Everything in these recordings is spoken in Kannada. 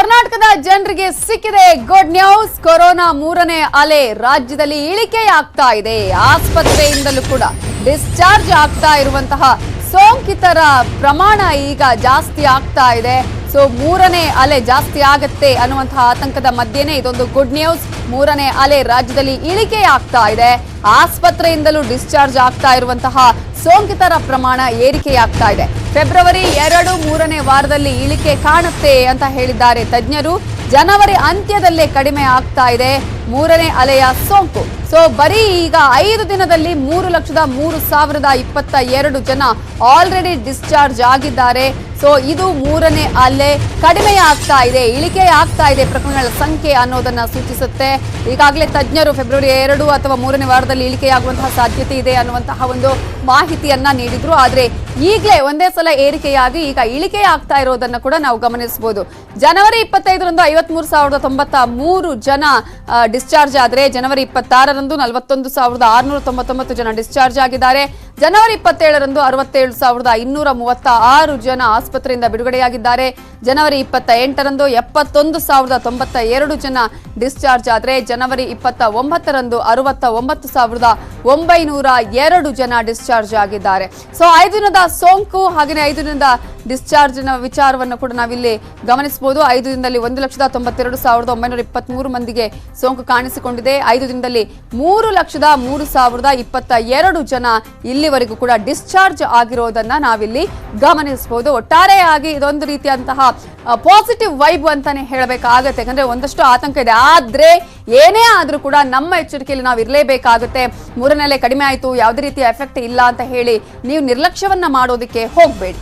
ಕರ್ನಾಟಕದ ಜನರಿಗೆ ಸಿಕ್ಕಿದೆ ಗುಡ್ ನ್ಯೂಸ್. ಕೊರೋನಾ ಮೂರನೇ ಅಲೆ ರಾಜ್ಯದಲ್ಲಿ ಇಳಿಕೆಯಾಗ್ತಾ ಇದೆ. ಆಸ್ಪತ್ರೆಯಿಂದಲೂ ಕೂಡ ಡಿಸ್ಚಾರ್ಜ್ ಆಗ್ತಾ ಇರುವಂತಹ ಸೋಂಕಿತರ ಪ್ರಮಾಣ ಈಗ ಜಾಸ್ತಿ ಆಗ್ತಾ ಇದೆ. ಸೊ ಮೂರನೇ ಅಲೆ ಜಾಸ್ತಿ ಆಗತ್ತೆ ಅನ್ನುವಂತಹ ಆತಂಕದ ಮಧ್ಯೆನೇ ಇದೊಂದು ಗುಡ್ ನ್ಯೂಸ್. ಮೂರನೇ ಅಲೆ ರಾಜ್ಯದಲ್ಲಿ ಇಳಿಕೆಯಾಗ್ತಾ ಇದೆ. ಆಸ್ಪತ್ರೆಯಿಂದಲೂ ಡಿಸ್ಚಾರ್ಜ್ ಆಗ್ತಾ ಇರುವಂತಹ ಸೋಂಕಿತರ ಪ್ರಮಾಣ ಏರಿಕೆಯಾಗ್ತಾ ಇದೆ. ಫೆಬ್ರವರಿ 2-3ನೇ ವಾರದಲ್ಲಿ ಇಳಿಕೆ ಕಾಣುತ್ತೆ ಅಂತ ಹೇಳಿದ್ದಾರೆ ತಜ್ಞರು. ಜನವರಿ ಅಂತ್ಯದಲ್ಲೇ ಕಡಿಮೆ ಆಗ್ತಾ ಇದೆ ಮೂರನೇ ಅಲೆಯ ಸೋಂಕು. ಸೊ ಬರೀ ಈಗ 5 ದಿನದಲ್ಲಿ 3,03,022 ಜನ ಆಲ್ರೆಡಿ ಡಿಸ್ಚಾರ್ಜ್ ಆಗಿದ್ದಾರೆ. ಸೊ ಇದು ಮೂರನೇ ಅಲೆ ಕಡಿಮೆ ಆಗ್ತಾ ಇದೆ, ಇಳಿಕೆ ಆಗ್ತಾ ಇದೆ ಪ್ರಕರಣಗಳ ಸಂಖ್ಯೆ ಅನ್ನೋದನ್ನ ಸೂಚಿಸುತ್ತೆ. ಈಗಾಗಲೇ ತಜ್ಞರು ಫೆಬ್ರವರಿ 2 ಅಥವಾ 3ನೇ ವಾರದಲ್ಲಿ ಇಳಿಕೆಯಾಗುವಂತಹ ಸಾಧ್ಯತೆ ಇದೆ ಅನ್ನುವಂತಹ ಒಂದು ಮಾಹಿತಿಯನ್ನ ನೀಡಿದ್ರು. ಆದ್ರೆ ಈಗಲೇ ಒಂದೇ ಸಲ ಏರಿಕೆಯಾಗಿ ಈಗ ಇಳಿಕೆ ಆಗ್ತಾ ಇರೋದನ್ನ ಕೂಡ ನಾವು ಗಮನಿಸಬಹುದು. ಜನವರಿ 25ರಂದು 53,093 ಜನ ಡಿಸ್ಚಾರ್ಜ್ ಆದ್ರೆ ಜನವರಿ 26ರಂದು 41,699 ಜನ ಡಿಸ್ಚಾರ್ಜ್ ಆಗಿದ್ದಾರೆ. ಜನವರಿ 27ರಂದು 67,236 ಜನ ಆಸ್ಪತ್ರೆಯಿಂದ ಬಿಡುಗಡೆಯಾಗಿದ್ದಾರೆ. ಜನವರಿ 28ರಂದು 71,092 ಜನ ಡಿಸ್ಚಾರ್ಜ್ ಆದರೆ ಜನವರಿ 29ರಂದು 69,902 ಜನ ಡಿಸ್ಚಾರ್ಜ್ ಆಗಿದ್ದಾರೆ. ಸೊ 5 ದಿನದ ಸೋಂಕು ಹಾಗೆಯೇ 5 ದಿನದ ಡಿಸ್ಚಾರ್ಜ್ನ ವಿಚಾರವನ್ನು ಕೂಡ ನಾವಿಲ್ಲಿ ಗಮನಿಸಬಹುದು. 5 ದಿನದಲ್ಲಿ 1,92,923 ಮಂದಿಗೆ ಸೋಂಕು ಕಾಣಿಸಿಕೊಂಡಿದೆ. 5 ದಿನದಲ್ಲಿ 3,03,022 ಜನ ಇಲ್ಲಿವರೆಗೂ ಕೂಡ ಡಿಸ್ಚಾರ್ಜ್ ಆಗಿರೋದನ್ನ ನಾವಿಲ್ಲಿ ಗಮನಿಸಬಹುದು. ಒಟ್ಟಾರೆಯಾಗಿ ಇದೊಂದು ರೀತಿಯಂತಹ ಪಾಸಿಟಿವ್ ವೈಬ್ ಅಂತಾನೆ ಹೇಳಬೇಕಾಗತ್ತೆ. ಯಾಕಂದ್ರೆ ಒಂದಷ್ಟು ಆತಂಕ ಇದೆ. ಆದ್ರೆ ಏನೇ ಆದ್ರೂ ಕೂಡ ನಮ್ಮ ಎಚ್ಚರಿಕೆಯಲ್ಲಿ ನಾವು ಇರಲೇಬೇಕಾಗುತ್ತೆ. ಮೂರನೇ ಅಲೆ ಕಡಿಮೆ ಆಯ್ತು, ಯಾವುದೇ ರೀತಿಯ ಎಫೆಕ್ಟ್ ಇಲ್ಲ ಅಂತ ಹೇಳಿ ನೀವು ನಿರ್ಲಕ್ಷ್ಯವನ್ನ ಮಾಡೋದಕ್ಕೆ ಹೋಗಬೇಡಿ.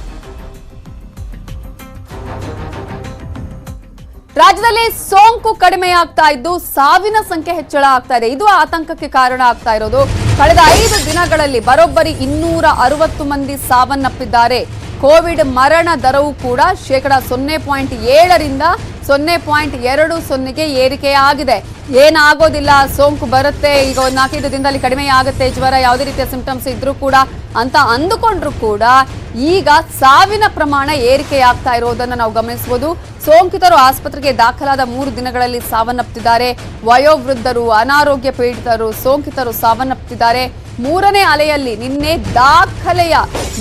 ರಾಜ್ಯದಲ್ಲಿ ಸೋಂಕು ಕಡಿಮೆ ಆಗ್ತಾ ಇದ್ದು ಸಾವಿನ ಸಂಖ್ಯೆ ಹೆಚ್ಚಳ ಆಗ್ತಾ ಇದೆ. ಇದು ಆತಂಕಕ್ಕೆ ಕಾರಣ ಆಗ್ತಾ ಇರೋದು. ಕಳೆದ 5 ದಿನಗಳಲ್ಲಿ ಬರೋಬ್ಬರಿ 260 ಮಂದಿ ಸಾವನ್ನಪ್ಪಿದ್ದಾರೆ. ಕೋವಿಡ್ ಮರಣ ದರವು ಕೂಡ -0.7ರಿಂದ 0.20ಗೆ ಏರಿಕೆಯಾಗಿದೆ. ಏನಾಗೋದಿಲ್ಲ, ಸೋಂಕು ಬರುತ್ತೆ, ಈಗ ಒಂದು 4-5 ದಿನದಲ್ಲಿ ಕಡಿಮೆ ಆಗುತ್ತೆ, ಜ್ವರ ಯಾವುದೇ ರೀತಿಯ ಸಿಂಪ್ಟಮ್ಸ್ ಇದ್ರೂ ಕೂಡ ಅಂತ ಅಂದುಕೊಂಡ್ರು ಕೂಡ ಈಗ ಸಾವಿನ ಪ್ರಮಾಣ ಏರಿಕೆಯಾಗ್ತಾ ಇರೋದನ್ನ ನಾವು ಗಮನಿಸಬಹುದು. ಸೋಂಕಿತರು ಆಸ್ಪತ್ರೆಗೆ ದಾಖಲಾದ 3 ದಿನಗಳಲ್ಲಿ ಸಾವನ್ನಪ್ಪಿದ್ದಾರೆ. ವಯೋವೃದ್ಧರು, ಅನಾರೋಗ್ಯ ಪೀಡಿತರು, ಸೋಂಕಿತರು ಸಾವನ್ನಪ್ಪಿದ್ದಾರೆ. ಮೂರನೇ ಅಲೆಯಲ್ಲಿ ನಿನ್ನೆ ದಾಖಲೆಯ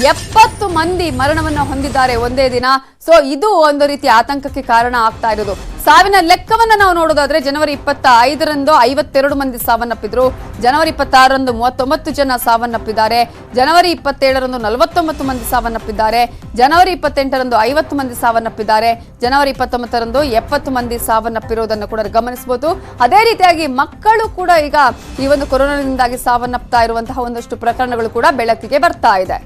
70 ಮಂದಿ ಮರಣವನ್ನು ಹೊಂದಿದ್ದಾರೆ ಒಂದೇ ದಿನ. ಸೊ ಇದು ಒಂದು ರೀತಿಯ ಆತಂಕಕ್ಕೆ ಕಾರಣ ಆಗ್ತಾ ಇರೋದು. ಸಾವಿನ ಲೆಕ್ಕವನ್ನ ನಾವು ನೋಡೋದಾದ್ರೆ ಜನವರಿ 25ರಂದು 52 ಮಂದಿ ಸಾವನ್ನಪ್ಪಿದ್ರು. ಜನವರಿ 26ರಂದು 39 ಜನ ಸಾವನ್ನಪ್ಪಿದ್ದಾರೆ. ಜನವರಿ 27ರಂದು 49 ಮಂದಿ ಸಾವನ್ನಪ್ಪಿದ್ದಾರೆ. ಜನವರಿ 28ರಂದು 50 ಮಂದಿ ಸಾವನ್ನಪ್ಪಿದ್ದಾರೆ. ಜನವರಿ 29ರಂದು 70 ಮಂದಿ ಸಾವನ್ನಪ್ಪಿರೋದನ್ನು ಕೂಡ ಗಮನಿಸಬಹುದು. ಅದೇ ರೀತಿಯಾಗಿ ಮಕ್ಕಳು ಕೂಡ ಈಗ ಈ ಒಂದು ಕೊರೋನಾದಿಂದಾಗಿ ಸಾವನ್ನಪ್ತಾ ಇರುವಂತಹ ಒಂದಷ್ಟು ಪ್ರಕರಣಗಳು ಕೂಡ ಬೆಳಕಿಗೆ ಬರ್ತಾ ಇದೆ.